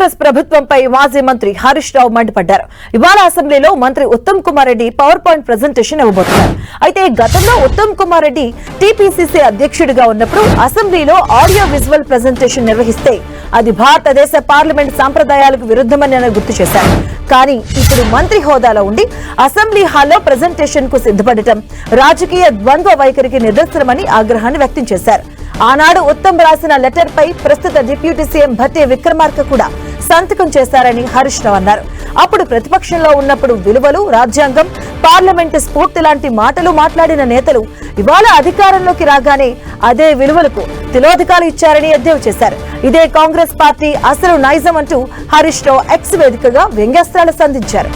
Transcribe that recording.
కాంగ్రెస్ ప్రభుత్వంపై మాజీ మంత్రి హరీష్ రావు మండిపడ్డారు. ఇవాళ అసెంబ్లీలో మంత్రి Uttam Kumar Reddy power point presentation ఇవ్వబోతున్నారు. అయితే గతంలో ఉత్తమ్ కుమార్ రెడ్డి టీపీసీసీ అధ్యక్షుడిగా ఉన్నప్పుడు అసెంబ్లీలో ఆడియో విజువల్ ప్రెజెంటేషన్ నిర్వహిస్తే అది భారతదేశ పార్లమెంట్ సంప్రదాయాలకు విరుద్ధమని ఆయన గుర్తు చేశారు. కానీ ఇప్పుడు మంత్రి హోదాలో ఉండి అసెంబ్లీ హాల్లో ప్రెజెంటేషన్ కు సిద్ధపడటం రాజకీయ ద్వంద్వ వైఖరికి నిదర్శనమని ఆగ్రహాన్ని వ్యక్తం చేశారు. ఆనాడు ఉత్తమ్ రాసిన లెటర్ పై ప్రస్తుత డిప్యూటీ సీఎం భట్టి విక్రమార్క కూడా సంతకం చేశారని హరీష్ రావు అన్నారు. అప్పుడు ప్రతిపక్షంలో ఉన్నప్పుడు విలువలు, రాజ్యాంగం, పార్లమెంటు స్ఫూర్తి లాంటి మాటలు మాట్లాడిన నేతలు ఇవాళ అధికారంలోకి రాగానే అదే విలువలకు తిలోదకాలు ఇచ్చారని ఎద్దేవా చేశారు. ఇదే కాంగ్రెస్ పార్టీ అసలు నైజం అంటూ హరీష్ రావు ఎక్స్ వేదికగా వ్యంగ్యాస్త్రాలు సంధించారు.